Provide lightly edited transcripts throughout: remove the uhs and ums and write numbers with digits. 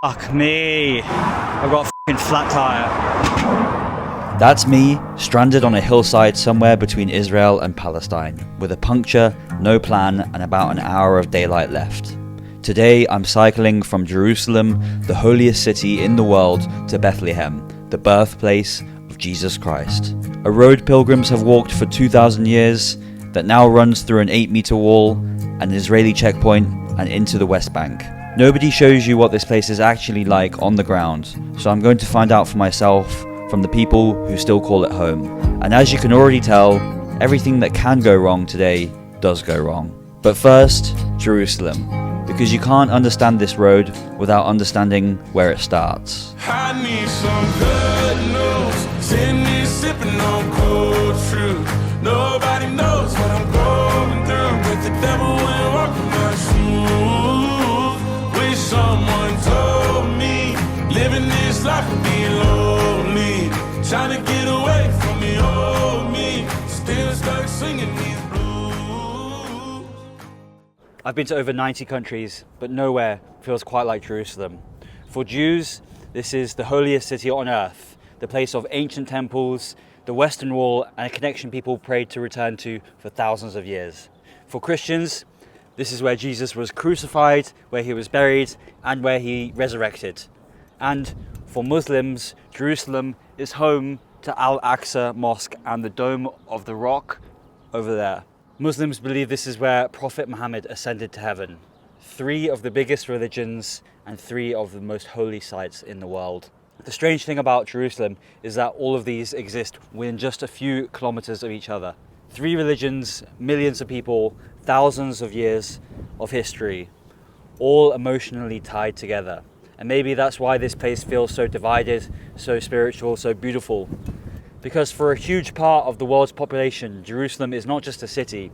Fuck me. I've got a fucking flat tire. That's me, stranded on a hillside somewhere between Israel and Palestine, with a puncture, no plan, and about an hour of daylight left. Today I'm cycling from Jerusalem, the holiest city in the world, to Bethlehem, the birthplace of Jesus Christ. A road pilgrims have walked for 2,000 years that now runs through an 8-meter wall, an Israeli checkpoint, and into the West Bank. Nobody shows you what this place is actually like on the ground, so I'm going to find out for myself from the people who still call it home. And as you can already tell, everything that can go wrong today does go wrong. But first, Jerusalem, because you can't understand this road without understanding where it starts. I need some good news. Send me sipping on cold truth. Nobody knows what I'm going through. With the devil and walking my shoes. Wish someone told me living this life would be lonely. Trying to get away from the old me. Still stuck singing these blues. I've been to over 90 countries, but nowhere feels quite like Jerusalem. For Jews, this is the holiest city on earth, the place of ancient temples, the Western Wall, and a connection people prayed to return to for thousands of years. For Christians, this is where Jesus was crucified, where he was buried, and where he resurrected. And for Muslims, Jerusalem is home to Aqsa Mosque and the Dome of the Rock over there. Muslims believe this is where Prophet Muhammad ascended to heaven. 3 of the biggest religions and 3 of the most holy sites in the world. The strange thing about Jerusalem is that all of these exist within just a few kilometers of each other. 3 religions, millions of people, thousands of years of history, all emotionally tied together. And maybe that's why this place feels so divided, so spiritual, so beautiful. Because for a huge part of the world's population, Jerusalem is not just a city,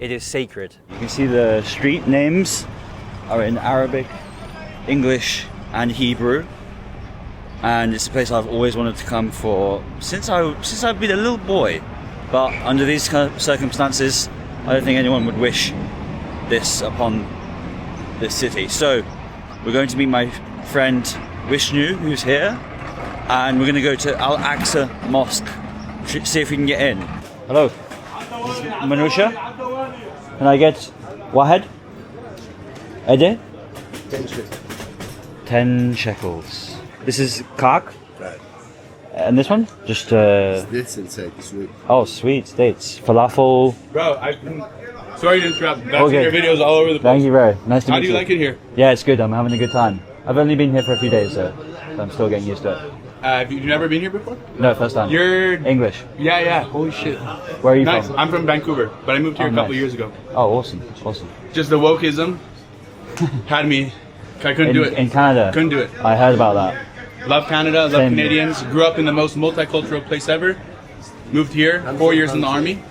it is sacred. You can see the street names are in Arabic, English, and Hebrew. And it's a place I've always wanted to come for since I've been a little boy. But under these kind of circumstances, I don't think anyone would wish this upon this city. So we're going to meet my friend Vishnu, who's here, and we're going to go to Al-Aqsa Mosque, see if we can get in. Hello, Manusha? Can I get Wahed? Ede? 10 shekels. This is kak? Right. And this one? Just Dates inside, sweet. Oh, sweet dates. Falafel. Bro, sorry to interrupt. That's in your videos all over the place. Thank you very nice to meet you. How do you like it here? Yeah, it's good. I'm having a good time. I've only been here for a few days, so I'm still getting used to it. Have you never been here before? No, first time. You're English. Yeah. Holy shit. Where are you Nice. from? I'm from Vancouver, but I moved here a couple nice. years ago. Oh, awesome. Just the wokeism had me. I couldn't do it. In Canada. Couldn't do it. I heard about that. Love Canada. Love Same. Canadians. Grew up in the most multicultural place ever. Moved here. 4 years in the army.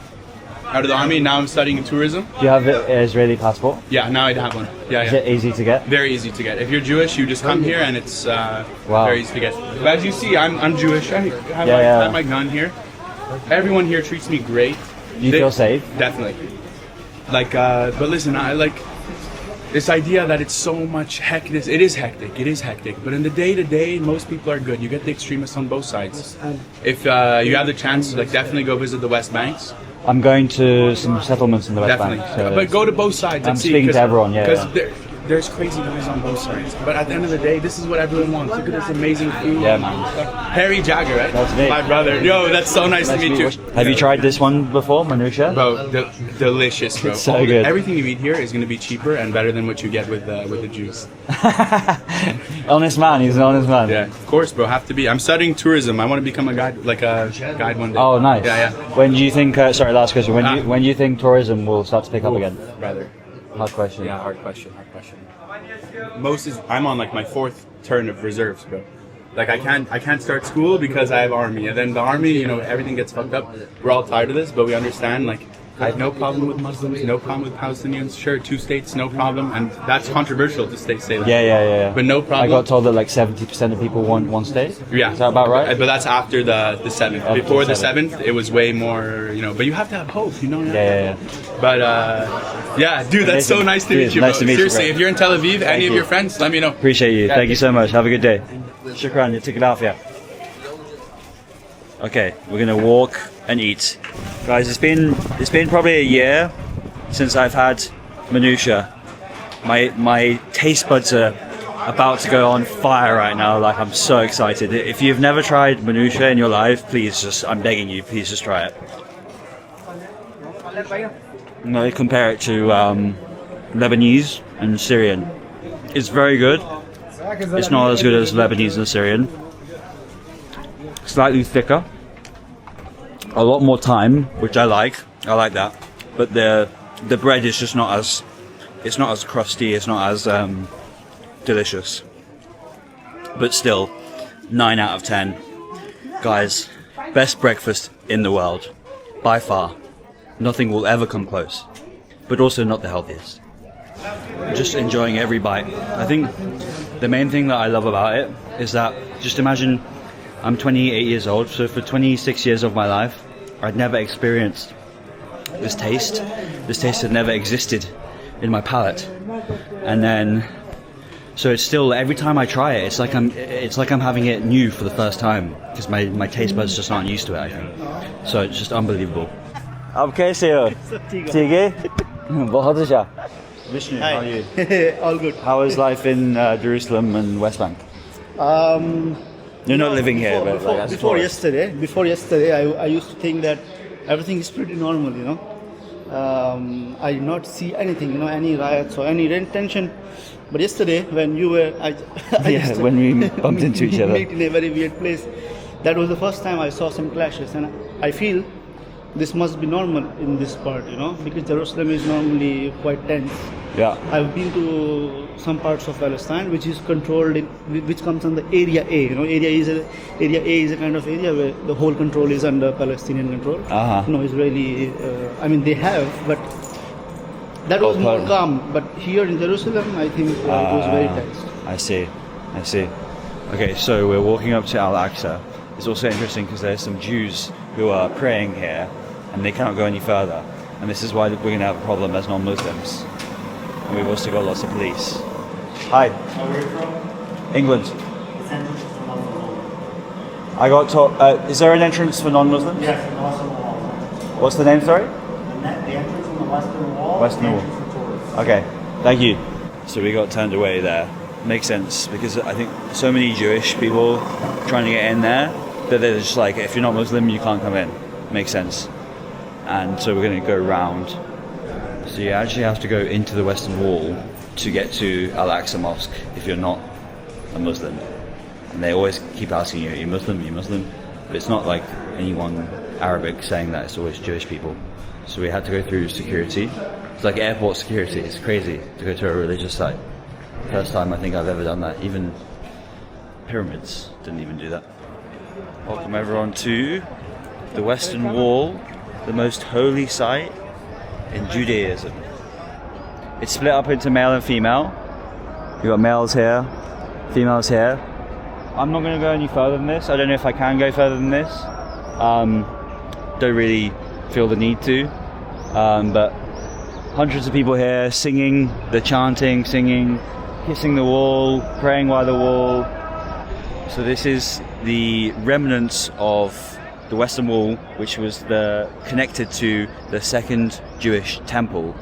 Out of the army. Now I'm studying tourism. Do you have the Israeli passport? Yeah. Now I have one. Is Yeah. it easy to get? Very easy to get. If you're Jewish, you just come here and it's Wow. very easy to get. But as you see, I'm Jewish. I have, Yeah. I have my gun here. Everyone here treats me great. Do you feel safe? Definitely. But listen, I like this idea that it's so much hectic. It is hectic. But in the day-to-day, most people are good. You get the extremists on both sides. If you have the chance, definitely go visit the West Banks. I'm going to some settlements in the West Definitely. Bank. So But go to both sides I'm and see. speaking to everyone, yeah. Because there's crazy guys on both sides. But at the end of the day, this is what everyone wants. Look at this amazing food. Yeah, man. Harry Jagger, right? That's me. My brother. Yo, that's so nice to meet you. Have you tried this one before, Manusha? Bro, delicious, bro. It's so good. Everything you eat here is going to be cheaper and better than what you get with the Jews. Honest man, he's an honest man. Yeah, of course, bro. Have to be. I'm studying tourism. I want to become a guide one day. Oh, nice. Yeah. When do you think? Sorry, last question. When do you think tourism will start to pick up again? Rather. Hard question. Yeah, hard question. I'm on my 4th turn of reserves, bro. I can't start school because I have army, and then the army, everything gets fucked up. We're all tired of this, but we understand I have no problem with Muslims, no problem with Palestinians. Sure, 2 states, no problem. And that's controversial to say that. Yeah. But no problem. I got told that like 70% of people want one state. Yeah. Is that about right? But that's after the 7th. After Before the the 7th, it was way more, but you have to have hope, Yeah. But, yeah, dude, that's so Amazing. nice to Dude, meet you, nice bro. to meet you, Seriously, bro. if you're in Tel Aviv, any of you. your friends, let me know. Appreciate you. Thank you so much. Have a good day. Shukran. Yatik al-afia. Okay, we're gonna walk and eat, guys. It's been probably a year since I've had minutia. My taste buds are about to go on fire right now. Like, I'm so excited. If you've never tried minutia in your life, I'm begging you, please just try it. No, compare it to Lebanese and Syrian. It's very good. It's not as good as Lebanese and Syrian. Slightly thicker. A lot more thyme, which I like. I like that. But the bread is just not as crusty. It's not as delicious. But still, 9 out of 10. Guys, best breakfast in the world, by far. Nothing will ever come close. But also not the healthiest. Just enjoying every bite. I think the main thing that I love about it is that, just imagine I'm 28 years old, so for 26 years of my life, I'd never experienced this taste. This taste had never existed in my palate. And then, so it's still, every time I try it, it's like I'm having it new for the first time, because my taste buds just aren't used to it, I think. So it's just unbelievable. Ab kaise ho? Theek hai? Bahut acha. Vishnu, how are you? All good. How is life in Jerusalem and West Bank? You're not living here, but like as a before tourist. yesterday, I used to think that everything is pretty normal, I did not see anything, any riots or any tension. But yesterday, when you were, Yeah, when we bumped into each other. meet in a very weird place, that was the first time I saw some clashes, and I feel this must be normal in this part, because Jerusalem is normally quite tense. Yeah. I've been to some parts of Palestine which is controlled, which comes under Area A. Area A is a kind of area where the whole control is under Palestinian control. Israeli. They have, but that was more calm. But here in Jerusalem, I think it was very tense. I see. Okay, so we're walking up to Al-Aqsa. It's also interesting because there's some Jews who are praying here, and they cannot go any further. And this is why we're going to have a problem as non-Muslims. And we've also got lots of police. Hi. Where are you from? England. It's entrance to the Muslim wall. I got told, is there an entrance for non-Muslims? Yes, the Western wall. What's the name, sorry? The entrance on the Western wall. Western the wall. entrance for tourists. Okay, thank you. So we got turned away there. Makes sense, because I think so many Jewish people trying to get in there that they're just like, if you're not Muslim, you can't come in. Makes sense. And so we're going to go round. So you actually have to go into the Western Wall to get to Al-Aqsa Mosque if you're not a Muslim. And they always keep asking you, are you Muslim? Are you Muslim? But it's not like anyone Arabic saying that, it's always Jewish people. So we had to go through security. It's like airport security. It's crazy to go to a religious site. First time I think I've ever done that. Even pyramids didn't even do that. Welcome everyone to the Western Wall, the most holy site in Judaism. It's split up into male and female. You've got males here, females here. I'm not going to go any further than this. I don't know if I can go further than this. Don't really feel the need to. But hundreds of people here singing, they're chanting, singing, kissing the wall, praying by the wall. So this is the remnants of the Western Wall, which was connected to the second Jewish temple,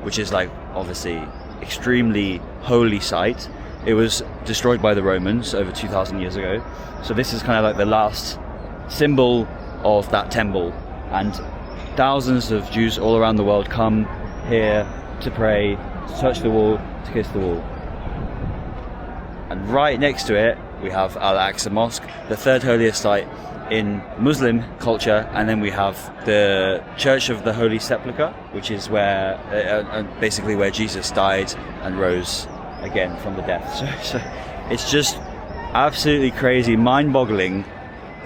which is like obviously extremely holy site. It was destroyed by the Romans over 2,000 years ago. So this is kind of like the last symbol of that temple, and thousands of Jews all around the world come here to pray, to touch the wall, to kiss the wall. And right next to it we have Al-Aqsa Mosque, the third holiest site in Muslim culture, and then we have the Church of the Holy Sepulchre, which is where basically where Jesus died and rose again from the death. So it's just absolutely crazy, mind-boggling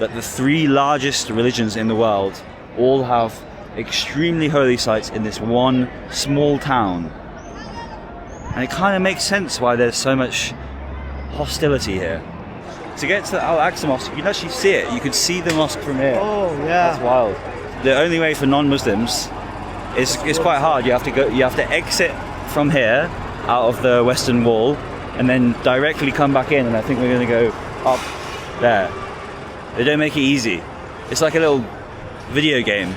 that the three largest religions in the world all have extremely holy sites in this one small town. And it kind of makes sense why there's so much hostility here. To get to the Al-Aqsa Mosque, you can actually see it. You can see the mosque from here. Oh yeah. That's wild. The only way for non-Muslims is quite hard. You have to exit from here out of the Western Wall and then directly come back in, and I think we're going to go up there. They don't make it easy. It's like a little video game.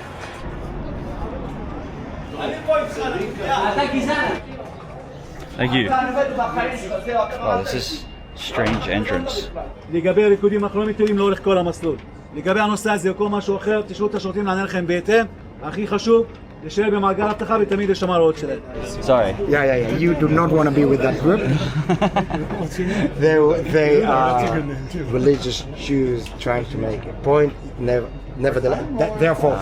Thank you. Wow, this is strange entrance. לגבי ריקודים אנחנו לא מתירים לאורך כל המסלול. לגבי הנושא הזה או כל משהו אחר, תשאלו את השוטרים לעניין לכם בהתאם. הכי חשוב, להישאר במעגל אבטחה ותמיד לשמר ההוראות שלהם. Sorry. Yeah. You do not want to be with that group. They are religious Jews trying to make a point. Nevertheless, therefore,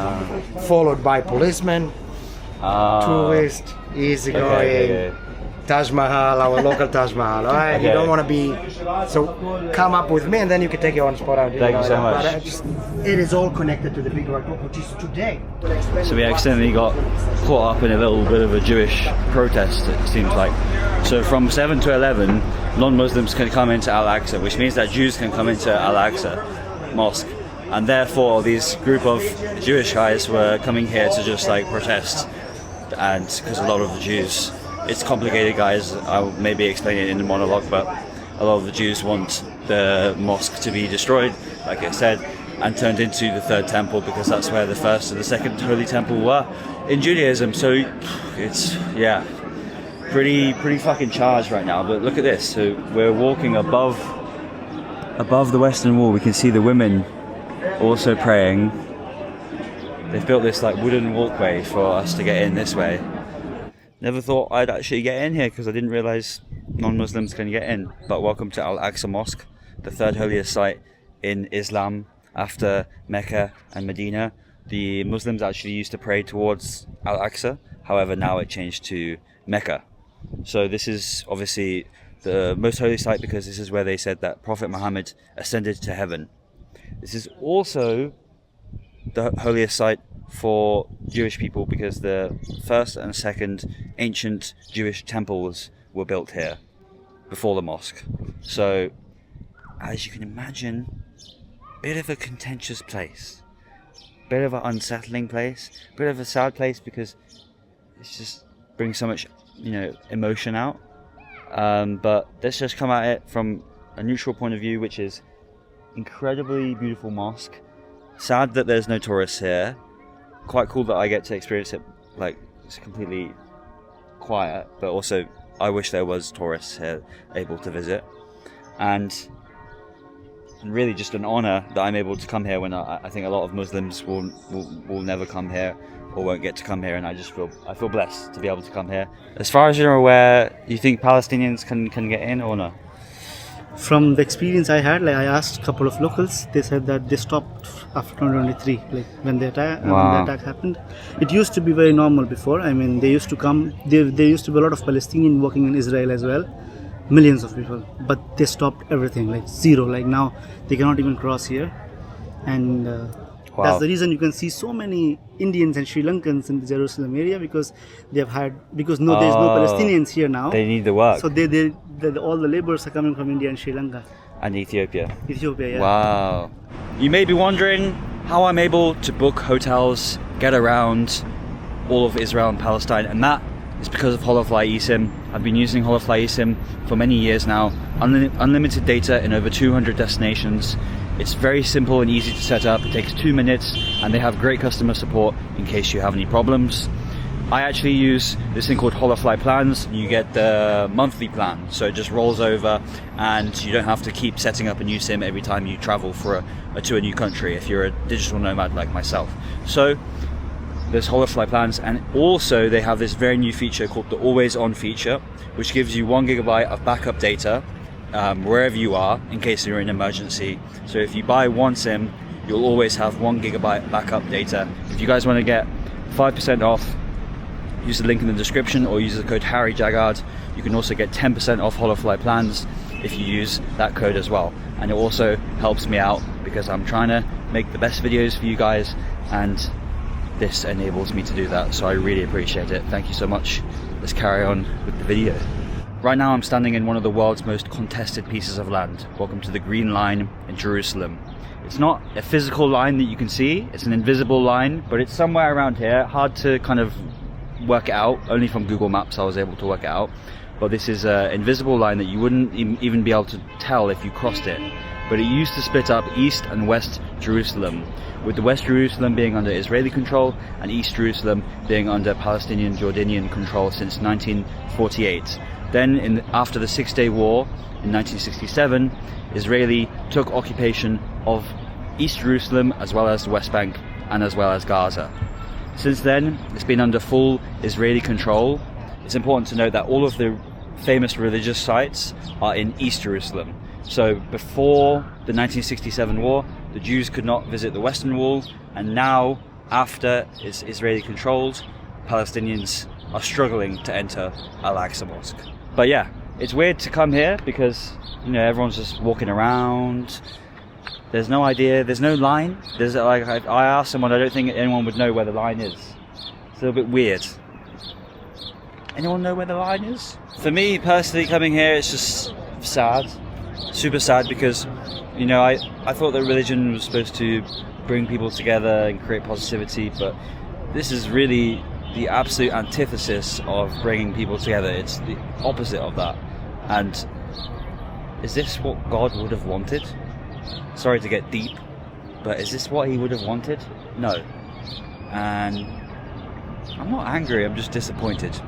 followed by policemen, tourists, easygoing. Okay. Taj Mahal, our local Taj Mahal. All right, you Okay. don't want to be. So come up with me, and then you can take your own spot out. Thank you so much. But it is all connected to the big record, which is today. So we accidentally got caught up in a little bit of a Jewish protest, it seems like. So from 7 to 11, non-Muslims can come into Al-Aqsa, which means that Jews can come into Al-Aqsa Mosque. And therefore, these group of Jewish guys were coming here to just like protest. And because a lot of the Jews, it's complicated, guys, I'll maybe explain it in the monologue, but a lot of the Jews want the mosque to be destroyed, like I said, and turned into the third temple, because that's where the first and the second holy temple were in Judaism. So it's, yeah, pretty fucking charged right now. But look at this. So we're walking above the Western Wall. We can see the women also praying. They've built this like wooden walkway for us to get in this way. Never thought I'd actually get in here because I didn't realize non-Muslims can get in. But welcome to Al-Aqsa Mosque, the third holiest site in Islam after Mecca and Medina. The Muslims actually used to pray towards Al-Aqsa, however now it changed to Mecca. So this is obviously the most holy site because this is where they said that Prophet Muhammad ascended to heaven. This is also the holiest site for Jewish people because the first and second ancient Jewish temples were built here before the mosque. So, as you can imagine, bit of a contentious place, bit of an unsettling place, bit of a sad place because it just brings so much, emotion out. But let's just come at it from a neutral point of view, which is incredibly beautiful mosque. Sad that there's no tourists here. Quite cool that I get to experience it, like it's completely quiet, but also I wish there was tourists here able to visit, and really just an honor that I'm able to come here when I think a lot of Muslims will never come here or won't get to come here, and I feel blessed to be able to come here. As far as you're aware, you think Palestinians can get in or no? From the experience I had, I asked a couple of locals. They said that they stopped after 2023, when the attack happened. It used to be very normal before. I mean, they used to come. There used to be a lot of Palestinians working in Israel as well, millions of people. But they stopped everything, zero. Now they cannot even cross here, and that's the reason you can see so many Indians and Sri Lankans in the Jerusalem area because there's no Palestinians here now. They need the work. So all the laborers are coming from India and Sri Lanka. And Ethiopia. Ethiopia, yeah. Wow. You may be wondering how I'm able to book hotels, get around all of Israel and Palestine, and that is because of Holofly eSIM. I've been using Holofly eSIM for many years now. Unlimited data in over 200 destinations. It's very simple and easy to set up. It takes 2 minutes, and they have great customer support in case you have any problems. I actually use this thing called Holofly Plans. You get the monthly plan, so it just rolls over and you don't have to keep setting up a new SIM every time you travel to a new country if you're a digital nomad like myself. So there's Holofly Plans, and also they have this very new feature called the Always On feature, which gives you 1 GB of backup data wherever you are in case you're in an emergency. So if you buy one SIM, you'll always have 1 GB backup data. If you guys want to get 5% off, use the link in the description or use the code HarryJaggard. You can also get 10% off Holofly Plans if you use that code as well. And it also helps me out because I'm trying to make the best videos for you guys, and this enables me to do that, so I really appreciate it. Thank you so much. Let's carry on with the video. Right now I'm standing in one of the world's most contested pieces of land. Welcome to the Green Line in Jerusalem. It's not a physical line that you can see, it's an invisible line, but it's somewhere around here. Hard to kind of work it out. Only from Google Maps I was able to work it out. But this is an invisible line that you wouldn't even be able to tell if you crossed it. But it used to split up East and West Jerusalem, with the West Jerusalem being under Israeli control and East Jerusalem being under Palestinian Jordanian control since 1948. Then after the Six-Day War in 1967, Israeli took occupation of East Jerusalem as well as the West Bank and as well as Gaza. Since then, it's been under full Israeli control. It's important to note that all of the famous religious sites are in East Jerusalem. So before the 1967 war, the Jews could not visit the Western Wall, and now, after it's Israeli controlled, Palestinians are struggling to enter Aqsa Mosque. But yeah, it's weird to come here because, you know, everyone's just walking around. There's no idea, there's no line. There's like, I asked someone, I don't think anyone would know where the line is. It's a little bit weird. Anyone know where the line is? For me personally, coming here, it's just sad. Super sad because, you know, I thought that religion was supposed to bring people together and create positivity, but this is really the absolute antithesis of bringing people together. It's the opposite of that. And is this what God would have wanted? Sorry to get deep, but is this what he would have wanted? No. And I'm not angry, I'm just disappointed.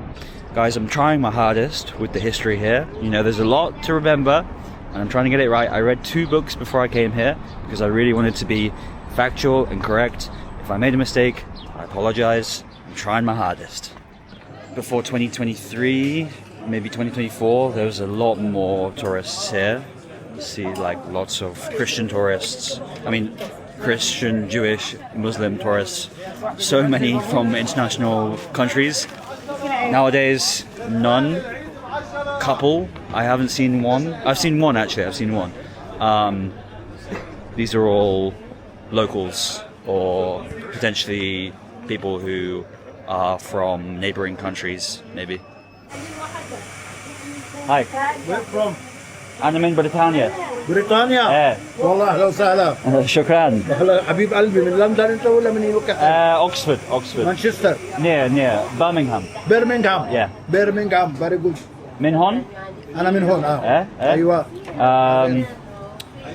Guys, I'm trying my hardest with the history here. You know, there's a lot to remember, and I'm trying to get it right. I read 2 books before I came here because I really wanted to be factual and correct. If I made a mistake, I apologize. I'm trying my hardest. Before 2023, maybe 2024, there was a lot more tourists here. You see like lots of Christian tourists. I mean, Christian, Jewish, Muslim tourists. So many from international countries. Nowadays, none. Couple. I haven't seen one. I've seen one actually. These are all locals or potentially people who are from neighboring countries, maybe. Hi. Where from? أنا من بريطانيا. بريطانيا؟ إيه. والله أهلا وسهلا. شكرا. أهلا حبيب قلبي، من لندن أنت ولا من يوكا؟ Oxford. مانشستر. Near Birmingham. برمنغهام. Yeah. برمنغهام. Very good. من هون؟ أنا من هون. أيوة.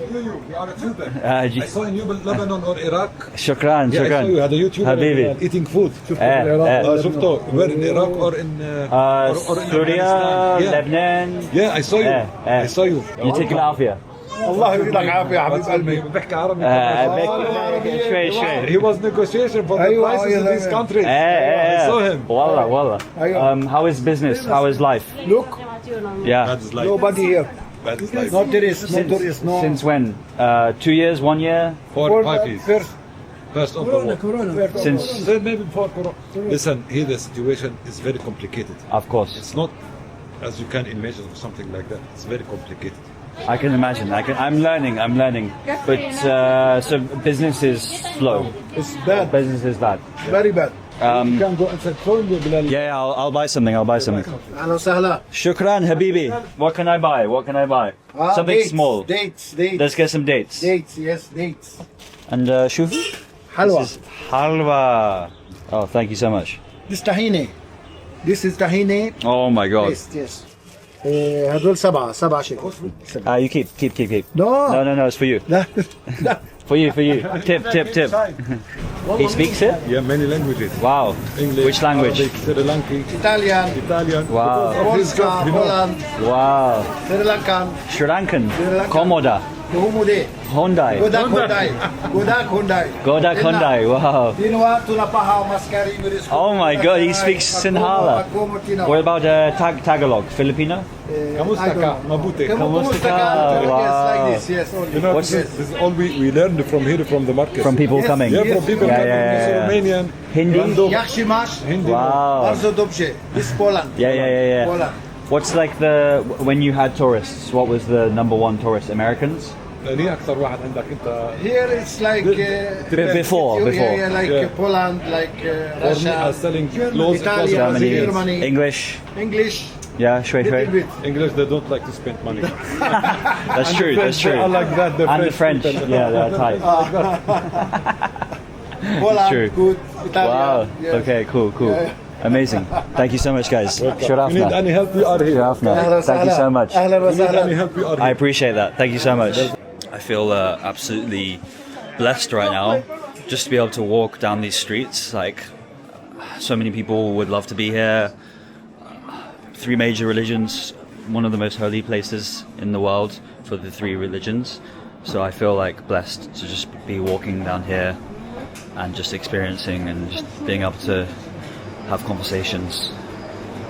You are a YouTuber. I saw in you Lebanon or Iraq. شكرا. I saw you had a YouTuber حبيبي. eating food. شفته where in Iraq or in Syria, Lebanon. Yeah, I saw you. I saw you. يعطيك العافية. الله يعطيك العافية حبيب قلبي. بحكي عربي. شوي. He was negotiation for the prices in these countries. I saw him. والله. How is business? How is life? Look. Yeah. Nobody here. Not tourists. No. Since when? 2 years? 1 year? 4 or 5 years. First of the war. Since Maybe before Corona. Listen, here the situation is very complicated. Of course. It's not as you can imagine something like that. It's very complicated. I can imagine. I'm learning. But so business is slow. It's bad. Business is bad. Very bad. You can go inside phone with Bilal. Yeah, I'll buy something. أهلا وسهلا. Shukran, Habibi. What can I buy? Something dates, small. Dates. Let's get some dates. Dates. And shufu? حلوى. This is halwa. Oh, thank you so much. This tahini. This is tahini. Oh my God. Yes. هذول سبعة شيكل. You keep. No. It's for you. لا. For you. Tip. He speaks it? Yeah, many languages. Wow. English, Which language? Arabic, Sri Lankan, Italian. Wow. Polska, Poland. Wow. Sri Lankan. Sri Lankan. Lankan. Komoda. Kuhumude. Hyundai. Godak Hyundai. Wow. Tinwa tunapaha maskari nguris. Oh my God, he speaks Sinhala. What about Tagalog? Filipino? Kamusta ka? Mabuti. Kamusta ka? Yes, Wow. like this. Yes, only. You know, What's this is all we learned from here, from the market. From people Yes, coming? Yeah, from people Yeah, coming. yeah, yeah. Romanian. Hindi? Yakshimash. Hindi. Wow. Bardzo dobrze. This Poland. Yeah. Poland. What's like when you had tourists, what was the number one tourist? Americans? مين أكثر واحد عندك أنت؟ Here it's like Before. yeah, like Yeah. Poland, like Russia, selling Germany, Italy, Germany, English. English. Yeah, شوي Little bit. English, they don't like to spend money. That's true. That's true. I like that. And the French, yeah, they're tight. Poland, True. good. Italian. Wow. yes. Okay. Cool. Yeah. Amazing. Thank you so much, guys. You need Sharafna. any help, we are here. Sharafna. Thank you so much. أهلا You need any وسهلا. help, we are I here. appreciate that. Thank you so much. I feel absolutely blessed right now just to be able to walk down these streets. Like, so many people would love to be here. 3 major religions, one of the most holy places in the world for the 3 religions. So I feel like blessed to just be walking down here and just experiencing and just being able to have conversations.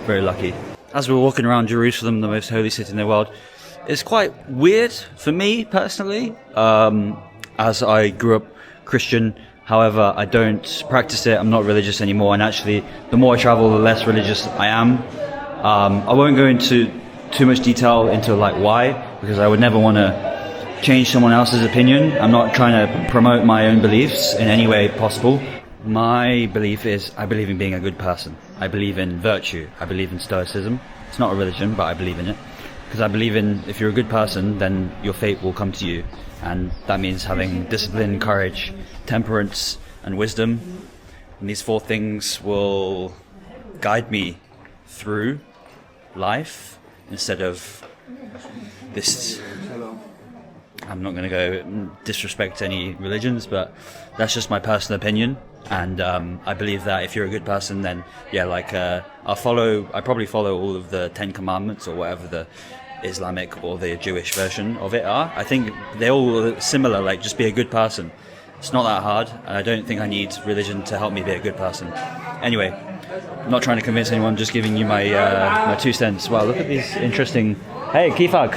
Very lucky. As we're walking around Jerusalem, the most holy city in the world, it's quite weird for me personally, as I grew up Christian. However, I don't practice it. I'm not religious anymore, and actually the more I travel, the less religious I am. I won't go into too much detail into like why, because I would never want to change someone else's opinion. I'm not trying to promote my own beliefs in any way possible. My belief is I believe in being a good person. I believe in virtue. I believe in stoicism. It's not a religion, but I believe in it. Because I believe in if you're a good person, then your fate will come to you. And that means having discipline, courage, temperance, and wisdom. And these 4 things will guide me through life instead of this. I'm not going to go disrespect any religions, but that's just my personal opinion. And I believe that if you're a good person, then yeah, like I probably follow all of the 10 commandments or whatever the Islamic or the Jewish version of it are. I think they're all similar, like just be a good person. It's not that hard, and I don't think I need religion to help me be a good person. Anyway, I'm not trying to convince anyone, just giving you my my 2 cents. Wow, look at these interesting. Hey, Kifak,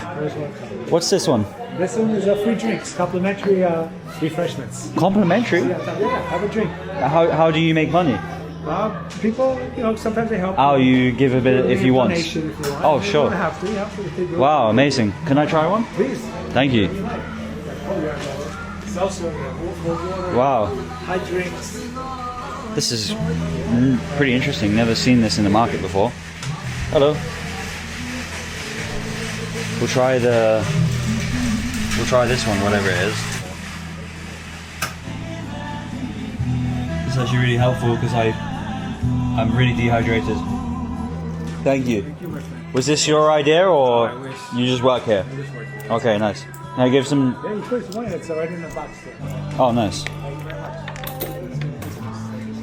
what's this one? This one is free drinks, complimentary refreshments. Complimentary? Yeah, have a drink. How do you make money? People, sometimes they help. Oh, you give a bit if you want. Donation if you want. Oh, sure. You don't have to. You have to if they do. Wow, amazing. Can I try one? Please. Thank you. It's also water. Wow. High drinks. This is pretty interesting. Never seen this in the market before. Hello. We'll try this one, whatever it is. It's actually really helpful because I'm really dehydrated. Thank you. Was this your idea or you just work here? Okay, nice. Now give some. Yeah, you put some money. It's right in the box there. Oh, nice.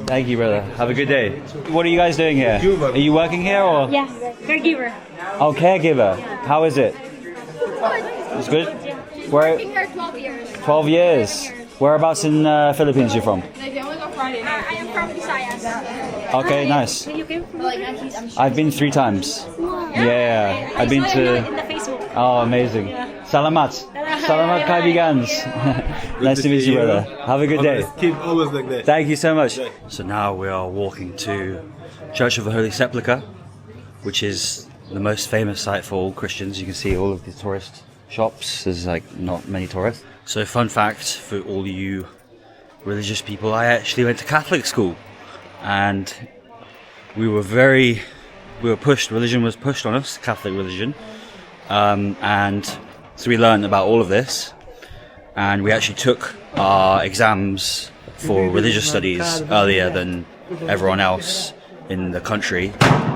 Thank you, brother. Have a good day. What are you guys doing here? Are you working here or? Yeah, caregiver. Oh, caregiver. How is it? It's good? Where? Working here 12 years. 12 years. Whereabouts in Philippines you from? They only go Friday night. I am from Visayas. Okay, nice. You came from I've been 3 times. Yeah, I've been to. in the Facebook. Oh, amazing. Salamat. Salamat kaibigans. Nice to meet you, brother. Have a good day. Keep always like that. Thank you so much. So now we are walking to Church of the Holy Sepulchre, which is the most famous site for all Christians. You can see all of the tourist shops. There's like not many tourists. So fun fact for all you religious people, I actually went to Catholic school, and we were pushed, religion was pushed on us, Catholic religion, and so we learned about all of this, and we actually took our exams for religious studies earlier than everyone else in the country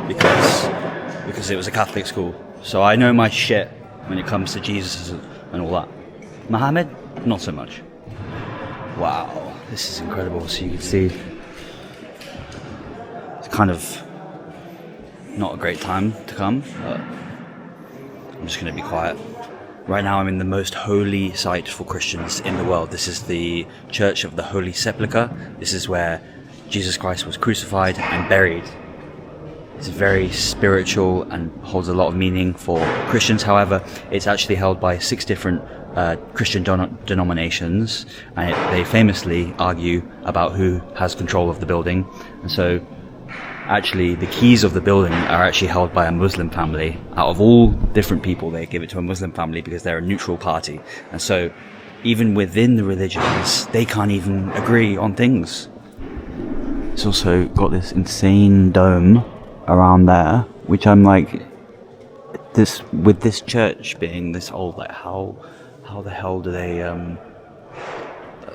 because it was a Catholic school. So I know my shit when it comes to Jesus and all that. Muhammad, not so much. Wow, this is incredible. So you can see it's kind of not a great time to come, but I'm just going to be quiet. Right now I'm in the most holy site for Christians in the world. This is the Church of the Holy Sepulchre. This is where Jesus Christ was crucified and buried. It's very spiritual and holds a lot of meaning for Christians. However, it's actually held by 6 different Christian denominations, and they famously argue about who has control of the building. And so Actually, the keys of the building are actually held by a Muslim family. Out of all different people, they give it to a Muslim family because they're a neutral party. And so, even within the religions, they can't even agree on things. It's also got this insane dome around there, which I'm like, this with this church being this old, like how the hell do they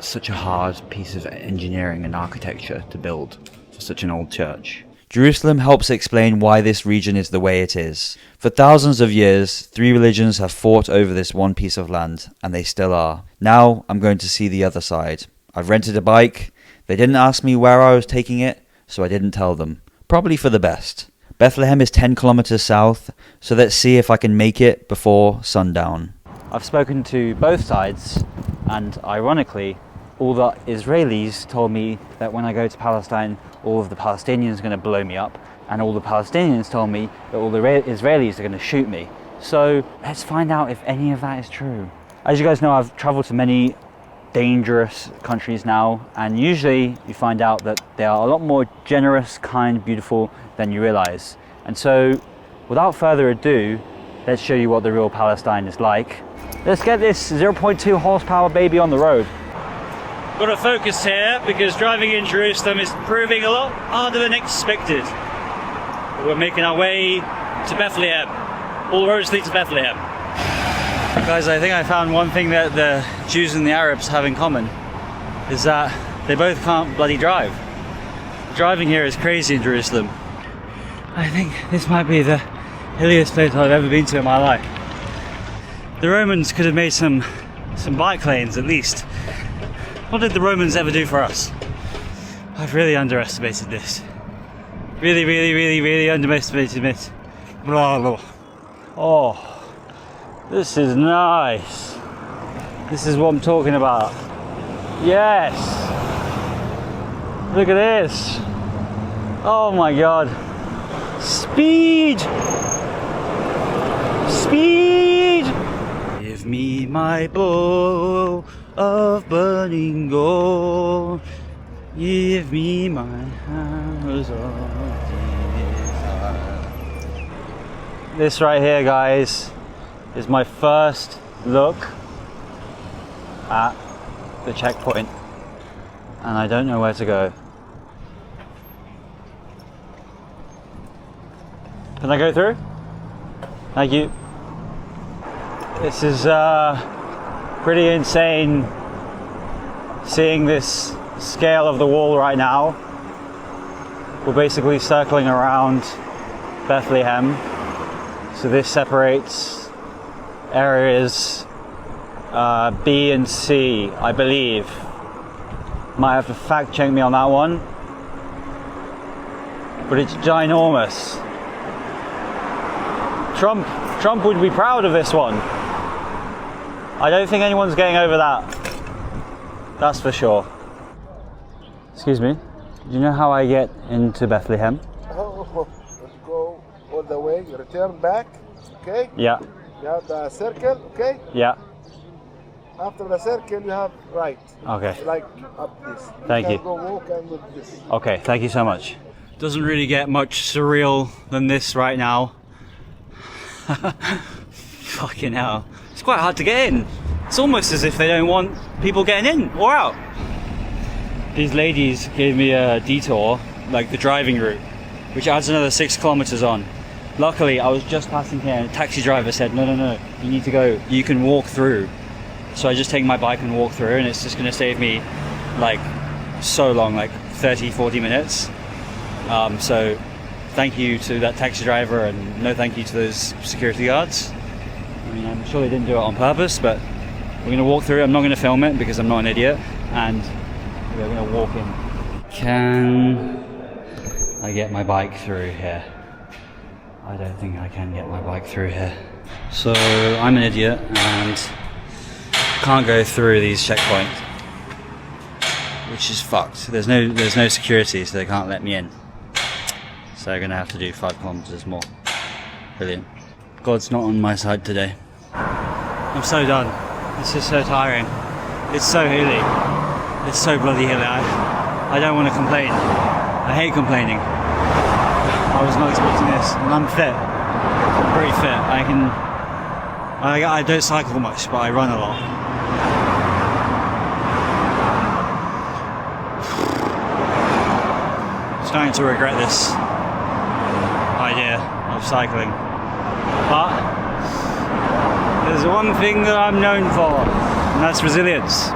such a hard piece of engineering and architecture to build for such an old church? Jerusalem helps explain why this region is the way it is. For thousands of years, 3 religions have fought over this one piece of land, and they still are. Now I'm going to see the other side. I've rented a bike. They didn't ask me where I was taking it, so I didn't tell them. Probably for the best. Bethlehem is 10 kilometers south, so let's see if I can make it before sundown. I've spoken to both sides, and ironically, all the Israelis told me that when I go to Palestine, all of the Palestinians are going to blow me up, and all the Palestinians told me that all the Israelis are going to shoot me. So let's find out if any of that is true. As you guys know, I've traveled to many dangerous countries now, and usually you find out that they are a lot more generous, kind, beautiful than you realize. And so without further ado, let's show you what the real Palestine is like. Let's get this 0.2 horsepower baby on the road. Got to focus here because driving in Jerusalem is proving a lot harder than expected. We're making our way to Bethlehem. All roads lead to Bethlehem. Guys, I think I found one thing that the Jews and the Arabs have in common, is that they both can't bloody drive. Driving here is crazy in Jerusalem. I think this might be the hilliest place I've ever been to in my life. The Romans could have made some bike lanes at least. What did the Romans ever do for us? I've really underestimated this. Really underestimated it. Blah, blah. Oh, this is nice. This is what I'm talking about. Yes. Look at this. Oh my God. Speed. Speed. Give me my bowl of burning gold, give me my house of desire. This right here, guys, is my first look at the checkpoint, and I don't know where to go. Can I go through? Thank you. This is pretty insane seeing this scale of the wall right now. We're basically circling around Bethlehem. So this separates areas B and C, I believe. Might have to fact check me on that one. But it's ginormous. Trump would be proud of this one. I don't think anyone's getting over that. That's for sure. Excuse me. Do you know how I get into Bethlehem? Oh, let's go all the way. Return back. Okay? Yeah. You have the circle, okay? Yeah. After the circle, you have right. Okay. Like up this. Thank you. Go walk and with this. Okay, thank you so much. Doesn't really get much surreal than this right now. Fucking hell. It's quite hard to get in. It's almost as if they don't want people getting in or out. These ladies gave me a detour, like the driving route, which adds another 6 kilometers on. Luckily, I was just passing here and a taxi driver said, no, you need to go, you can walk through. So I just take my bike and walk through, and it's just gonna save me like so long, like 30, 40 minutes. So thank you to that taxi driver, and no thank you to those security guards. I mean, I'm sure they didn't do it on purpose, but we're gonna walk through. I'm not gonna film it because I'm not an idiot, and we're gonna walk in. Can I get my bike through here? I don't think I can get my bike through here. So I'm an idiot and can't go through these checkpoints, which is fucked. There's no security, so they can't let me in. So I'm gonna have to do 5 kilometers more. Brilliant. God's not on my side today. I'm so done. This is so tiring. It's so hilly. It's so bloody hilly. I don't want to complain. I hate complaining. I was not expecting this, and I'm fit. I'm pretty fit. I don't cycle much, but I run a lot. Starting to regret this idea of cycling, but there's one thing that I'm known for, and that's resilience.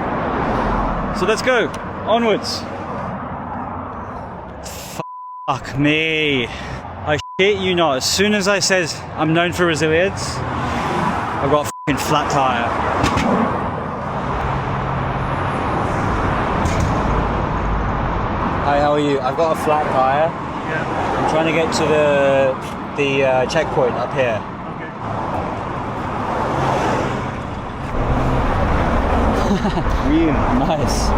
So let's go onwards. Fuck me. I shit you not. As soon as I said I'm known for resilience, I got a fucking flat tire. Hi, how are you? I've got a flat tire. Yeah. I'm trying to get to the checkpoint up here. Really nice.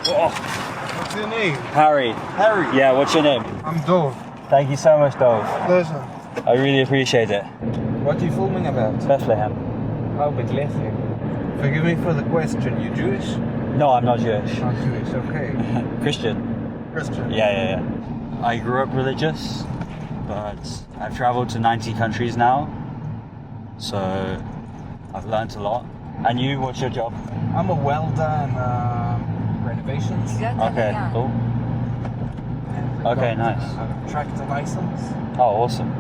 Oh. What's your name? Harry. Harry? Yeah, what's your name? I'm Dove. Thank you so much, Dove. Pleasure. I really appreciate it. What are you filming about? Bethlehem. Oh, Bethlehem. Forgive me for the question. You Jewish? No, I'm not Jewish. Not Jewish, okay. Christian. Christian? Yeah. I grew up religious, but I've traveled to 90 countries now, so I've learnt a lot. And you, what's your job? I'm a welder and renovations. Okay, cool. Okay, nice. A tractor license. Oh, awesome.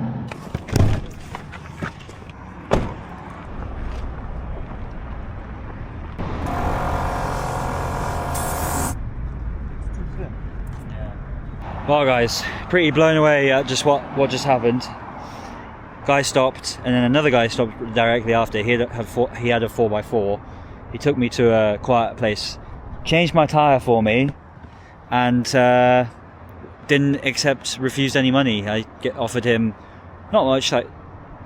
Well guys, pretty blown away at just what just happened. Guy stopped, and then another guy stopped directly after. He had a 4x4. He took me to a quiet place, changed my tyre for me, and refused any money. I offered him not much, like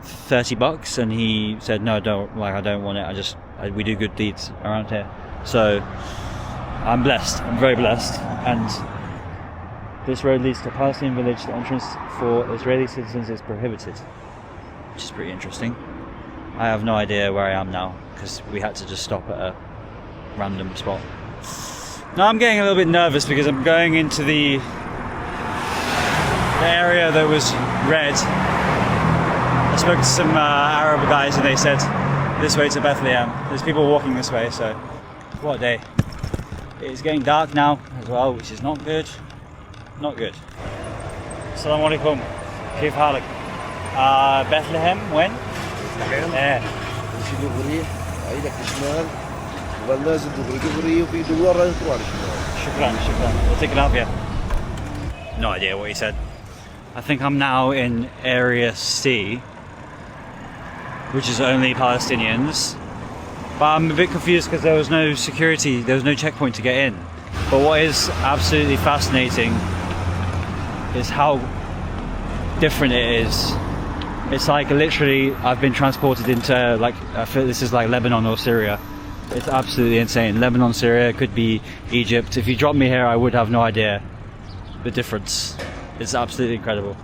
$30, and he said no, I don't want it. We do good deeds around here. So I'm blessed. I'm very blessed. And this road leads to a Palestinian village. The entrance for Israeli citizens is prohibited, which is pretty interesting. I have no idea where I am now because we had to just stop at a random spot. Now I'm getting a little bit nervous because I'm going into the area that was red. I spoke to some Arab guys and they said this way to Bethlehem. There's people walking this way, so what a day. It's getting dark now as well, which is not good. Not good. Assalamu alaikum. كيف حالك? Bethlehem when? Bethlehem. تمشي دغري عيدك شمال ونازل دغري وفي دوار يطلع شمال. شكرا. يعطيك العافية. No idea what he said. I think I'm now in Area C, which is only Palestinians. But I'm a bit confused because there was no security, there was no checkpoint to get in. But what is absolutely fascinating is how different it is. It's like literally I've been transported into I feel this is like Lebanon or Syria. It's absolutely insane. Lebanon, Syria, could be Egypt. If you dropped me here I would have no idea the difference. It's absolutely incredible.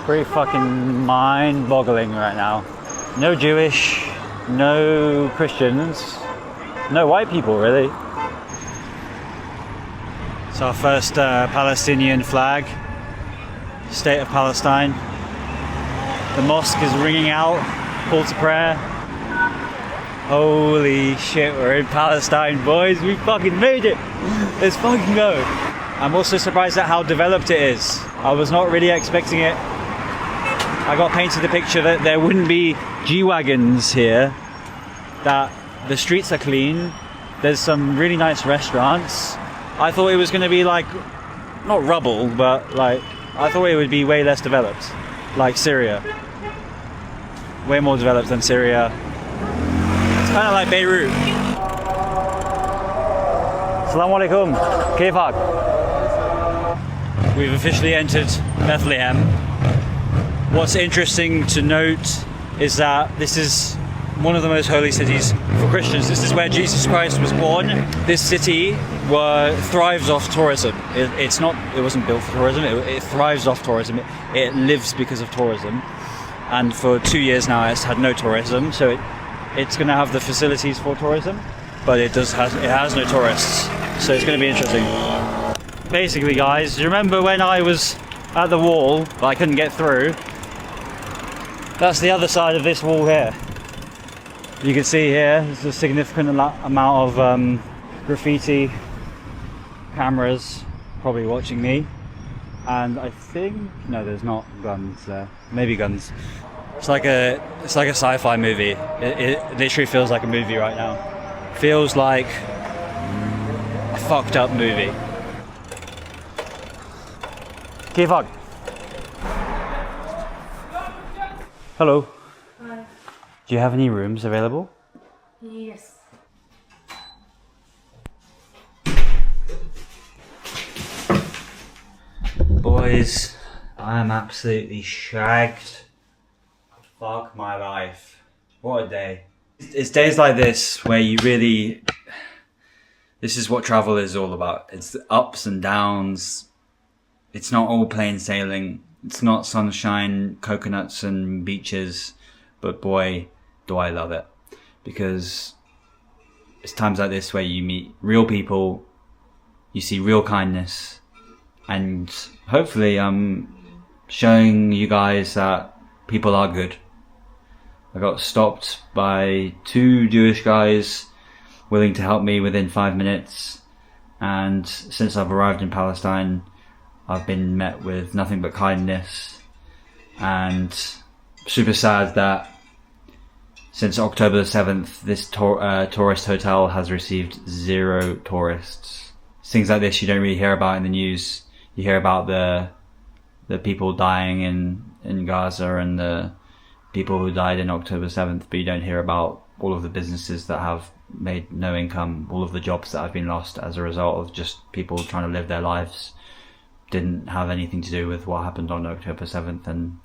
Pretty fucking mind-boggling right now. No Jewish, no Christians, no white people really. It's our first Palestinian flag, State of Palestine. The mosque is ringing out, call to prayer. Holy shit, we're in Palestine, boys. We fucking made it. Let's fucking go. I'm also surprised at how developed it is. I was not really expecting it. I got painted the picture that there wouldn't be G-Wagons here, that the streets are clean, there's some really nice restaurants. I thought it was going to be like, not rubble, but like, I thought it would be way less developed, like Syria. Way more developed than Syria. It's kind of like Beirut. Assalamu alaikum. Kefak. We've officially entered Bethlehem. What's interesting to note is that this is one of the most holy cities for Christians. This is where Jesus Christ was born. This city thrives off tourism. It wasn't built for tourism. It thrives off tourism. It lives because of tourism. And for 2 years now, it's had no tourism. So it's going to have the facilities for tourism, but it has no tourists. So it's going to be interesting. Basically, guys, do you remember when I was at the wall but I couldn't get through? That's the other side of this wall here. You can see here there's a significant amount of graffiti cameras probably watching me, and I think no, there's not guns there. Maybe guns. It's like a sci-fi movie. It literally feels like a movie right now. Feels like a fucked up movie. Kevag. Hello. Hi. Do you have any rooms available? Yes. Boys, I am absolutely shagged. Fuck my life. What a day. It's days like this where you really... This is what travel is all about. It's the ups and downs. It's not all plain sailing. It's not sunshine, coconuts and beaches. But boy, do I love it. Because it's times like this where you meet real people. You see real kindness. And hopefully I'm showing you guys that people are good. I got stopped by 2 Jewish guys willing to help me within 5 minutes. And since I've arrived in Palestine, I've been met with nothing but kindness. And super sad that since October the 7th, this tourist hotel has received 0 tourists. Things like this you don't really hear about in the news. You hear about the people dying in Gaza and the people who died in October 7th, but you don't hear about all of the businesses that have made no income, all of the jobs that have been lost as a result of just people trying to live their lives. Didn't have anything to do with what happened on October 7th, and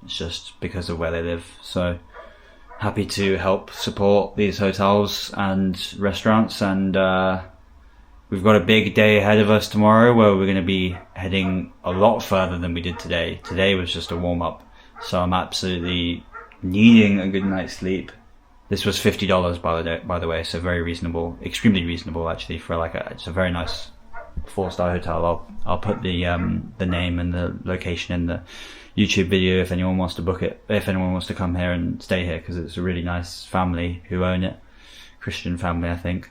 it's just because of where they live. So happy to help support these hotels and restaurants, and we've got a big day ahead of us tomorrow where we're going to be heading a lot further than we did today. Today was just a warm-up, so I'm absolutely needing a good night's sleep. This was $50 by the way, so very reasonable, extremely reasonable actually for it's a very nice 4-star hotel. I'll put the name and the location in the YouTube video if anyone wants to book it, if anyone wants to come here and stay here, because it's a really nice family who own it, Christian family I think.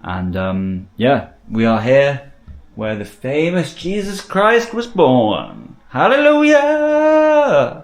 And yeah, we are here where the famous Jesus Christ was born. Hallelujah!